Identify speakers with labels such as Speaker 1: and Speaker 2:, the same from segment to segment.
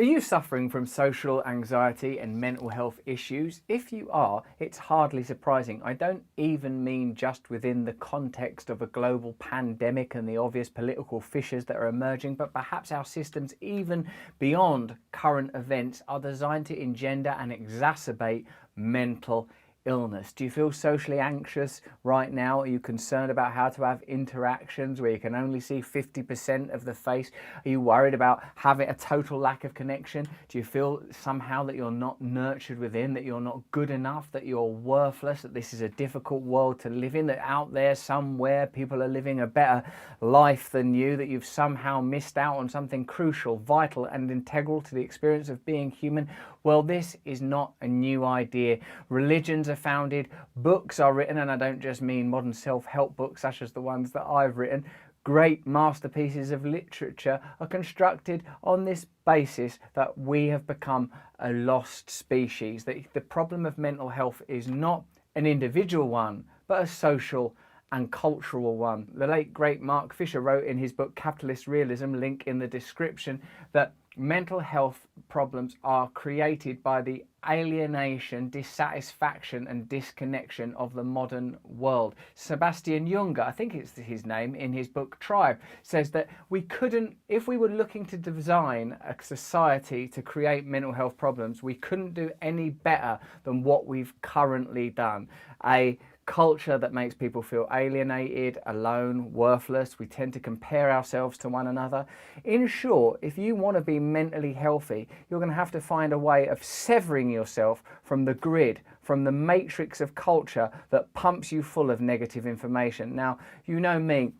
Speaker 1: Are you suffering from social anxiety and mental health issues? If you are, it's hardly surprising. I don't even mean just within the context of a global pandemic and the obvious political fissures that are emerging, but perhaps our systems, even beyond current events, are designed to engender and exacerbate mental illness. Do you feel socially anxious right now? Are you concerned about how to have interactions where you can only see 50% of the face? Are you worried about having a total lack of connection? Do you feel somehow that you're not nurtured within, that you're not good enough, that you're worthless, that this is a difficult world to live in, that out there somewhere people are living a better life than you, that you've somehow missed out on something crucial, vital and integral to the experience of being human? Well, this is not a new idea. Religions are founded, books are written, and I don't just mean modern self-help books such as the ones that I've written. Great masterpieces of literature are constructed on this basis that we have become a lost species, that the problem of mental health is not an individual one, but a social and cultural one. The late great Mark Fisher wrote in his book Capitalist Realism, link in the description, that mental health problems are created by the alienation, dissatisfaction and disconnection of the modern world. Sebastian Junger, I think it's his name, in his book Tribe, says that we couldn't, if we were looking to design a society to create mental health problems, we couldn't do any better than what we've currently done. A culture that makes people feel alienated, alone, worthless. We tend to compare ourselves to one another. In short, if you want to be mentally healthy, you're going to have to find a way of severing yourself from the grid, from the matrix of culture that pumps you full of negative information. Now, you know me,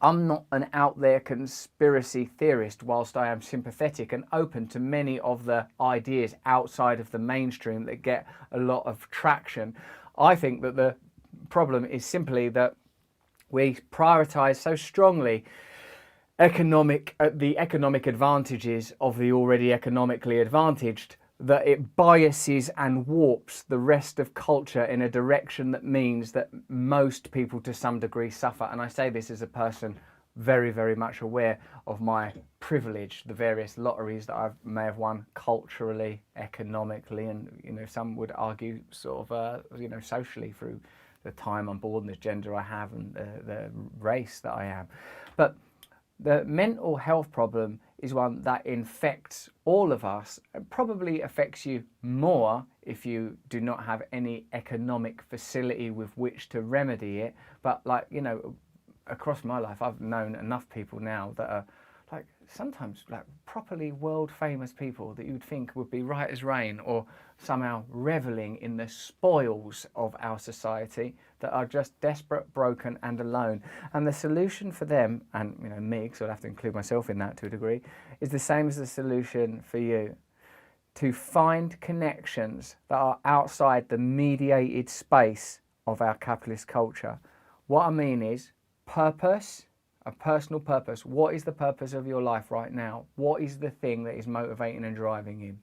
Speaker 1: I'm not an out there conspiracy theorist, whilst I am sympathetic and open to many of the ideas outside of the mainstream that get a lot of traction. I think that the problem is simply that we prioritize so strongly the economic advantages of the already economically advantaged that it biases and warps the rest of culture in a direction that means that most people to some degree suffer. And I say this as a person very, very much aware of my privilege, the various lotteries that I may have won culturally, economically, and, you know, some would argue sort of, you know, socially through the time I'm born, the gender I have, and the race that I am. But the mental health problem is one that infects all of us. It probably affects you more if you do not have any economic facility with which to remedy it. But, like, you know, across my life, I've known enough people now that are, like, sometimes like properly world famous people that you'd think would be right as rain or somehow reveling in the spoils of our society, that are just desperate, broken and alone. And the solution for them, and, you know, me, because I'd have to include myself in that to a degree, is the same as the solution for you. To find connections that are outside the mediated space of our capitalist culture. What I mean is purpose, a personal purpose. What is the purpose of your life right now? What is the thing that is motivating and driving you?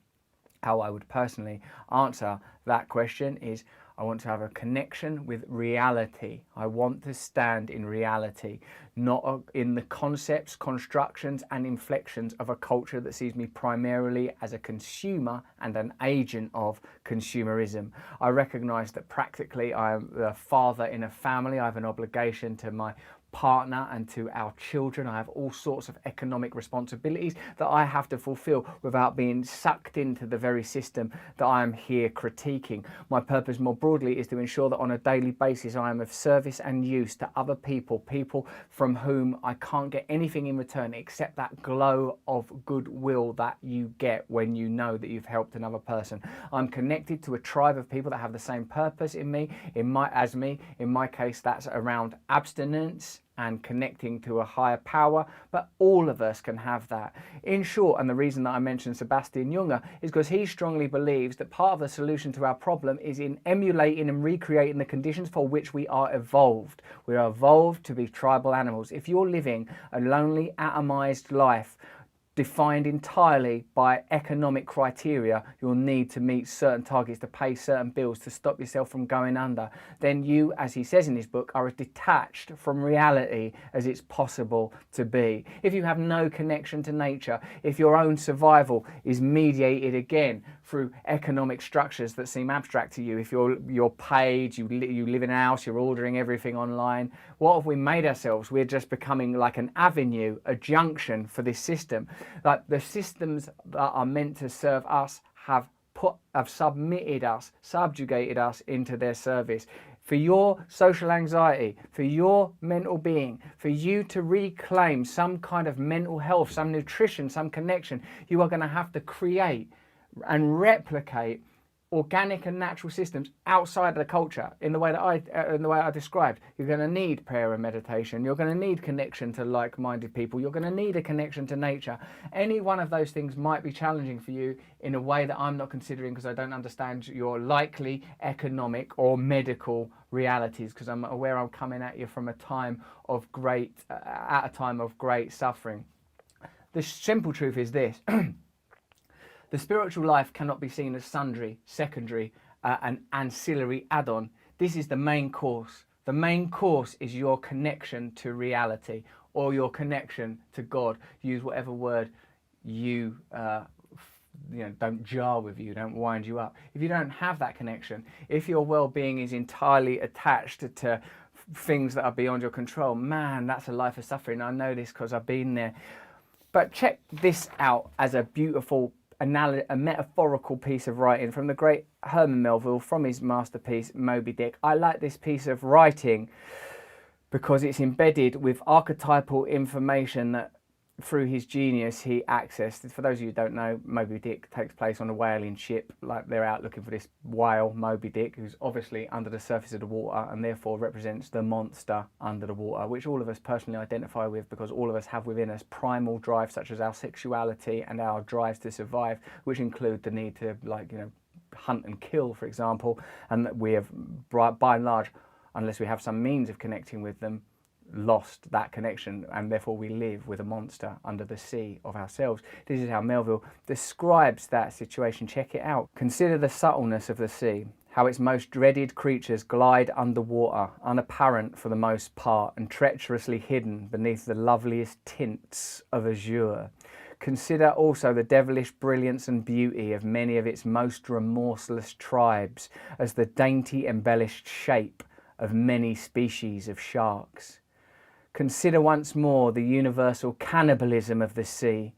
Speaker 1: How I would personally answer that question is, I want to have a connection with reality. I want to stand in reality, not in the concepts, constructions and inflections of a culture that sees me primarily as a consumer and an agent of consumerism. I recognise that practically I am the father in a family. I have an obligation to my partner and to our children. I have all sorts of economic responsibilities that I have to fulfill without being sucked into the very system that I am here critiquing. My purpose more broadly is to ensure that on a daily basis I am of service and use to other people, people from whom I can't get anything in return except that glow of goodwill that you get when you know that you've helped another person. I'm connected to a tribe of people that have the same purpose in me, in my case that's around abstinence and connecting to a higher power, but all of us can have that. In short, and the reason that I mentioned Sebastian Junger is because he strongly believes that part of the solution to our problem is in emulating and recreating the conditions for which we are evolved. We are evolved to be tribal animals. If you're living a lonely, atomized life, defined entirely by economic criteria, you'll need to meet certain targets, to pay certain bills, to stop yourself from going under, then you, as he says in his book, are as detached from reality as it's possible to be. If you have no connection to nature, if your own survival is mediated again through economic structures that seem abstract to you, if you're paid, you live in a house, you're ordering everything online, what have we made ourselves? We're just becoming like an avenue, a junction for this system. Like the systems that are meant to serve us have submitted us, subjugated us into their service. For your social anxiety, for your mental being, for you to reclaim some kind of mental health, some nutrition, some connection, you are going to have to create and replicate organic and natural systems outside of the culture in the way that I described. You're going to need prayer and meditation. You're going to need connection to like-minded people. You're going to need a connection to nature. Any one of those things might be challenging for you in a way that I'm not considering because I don't understand your likely economic or medical realities, because I'm aware I'm coming at you from a time of great suffering. The simple truth is this. The spiritual life cannot be seen as sundry, secondary, and ancillary add-on. This is the main course. The main course is your connection to reality or your connection to God. Use whatever word you don't jar with you, don't wind you up. If you don't have that connection, if your well-being is entirely attached to things that are beyond your control, man, that's a life of suffering. I know this because I've been there. But check this out as a beautiful a metaphorical piece of writing from the great Herman Melville, from his masterpiece Moby Dick. I like this piece of writing because it's embedded with archetypal information that through his genius he accessed. For those of you who don't know, Moby Dick takes place on a whaling ship. Like they're out looking for this whale, Moby Dick, who's obviously under the surface of the water and therefore represents the monster under the water, which all of us personally identify with because all of us have within us primal drives such as our sexuality and our drives to survive, which include the need to hunt and kill, for example, and that we have by and large, unless we have some means of connecting with them, lost that connection, and therefore we live with a monster under the sea of ourselves. This is how Melville describes that situation. Check it out. Consider the subtleness of the sea, how its most dreaded creatures glide underwater, unapparent for the most part, and treacherously hidden beneath the loveliest tints of azure. Consider also the devilish brilliance and beauty of many of its most remorseless tribes, as the dainty embellished shape of many species of sharks. Consider once more the universal cannibalism of the sea,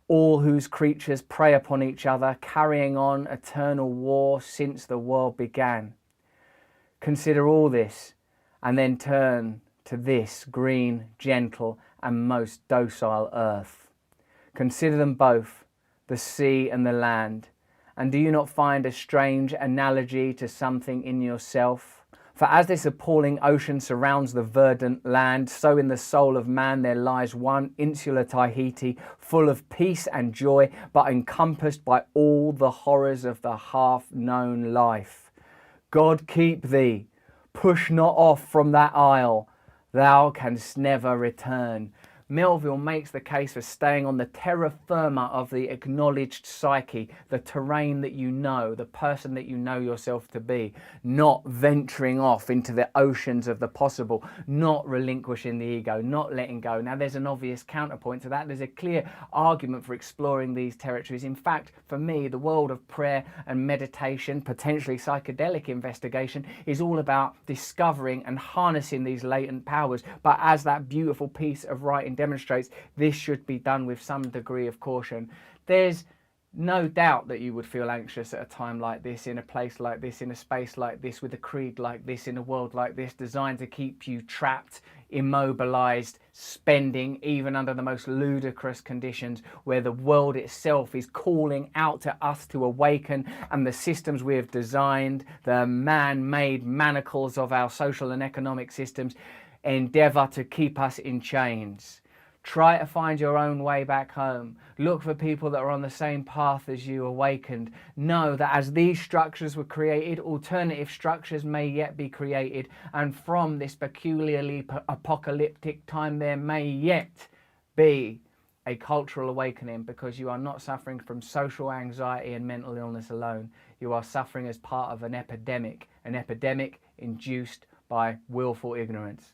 Speaker 1: all whose creatures prey upon each other, carrying on eternal war since the world began. Consider all this, and then turn to this green, gentle, and most docile earth. Consider them both, the sea and the land, and do you not find a strange analogy to something in yourself? For as this appalling ocean surrounds the verdant land, so in the soul of man there lies one insular Tahiti, full of peace and joy, but encompassed by all the horrors of the half-known life. God keep thee, push not off from that isle, thou canst never return. Melville makes the case for staying on the terra firma of the acknowledged psyche, the terrain that you know, the person that you know yourself to be, not venturing off into the oceans of the possible, not relinquishing the ego, not letting go. Now, there's an obvious counterpoint to that. There's a clear argument for exploring these territories. In fact, for me, the world of prayer and meditation, potentially psychedelic investigation, is all about discovering and harnessing these latent powers. But as that beautiful piece of writing demonstrates, this should be done with some degree of caution. There's no doubt that you would feel anxious at a time like this, in a place like this, in a space like this, with a creed like this, in a world like this, designed to keep you trapped, immobilized, spending, even under the most ludicrous conditions, where the world itself is calling out to us to awaken, and the systems we have designed, the man-made manacles of our social and economic systems, endeavor to keep us in chains. Try to find your own way back home. Look for people that are on the same path as you awakened. Know that as these structures were created, alternative structures may yet be created. And from this peculiarly apocalyptic time, there may yet be a cultural awakening, because you are not suffering from social anxiety and mental illness alone. You are suffering as part of an epidemic induced by willful ignorance.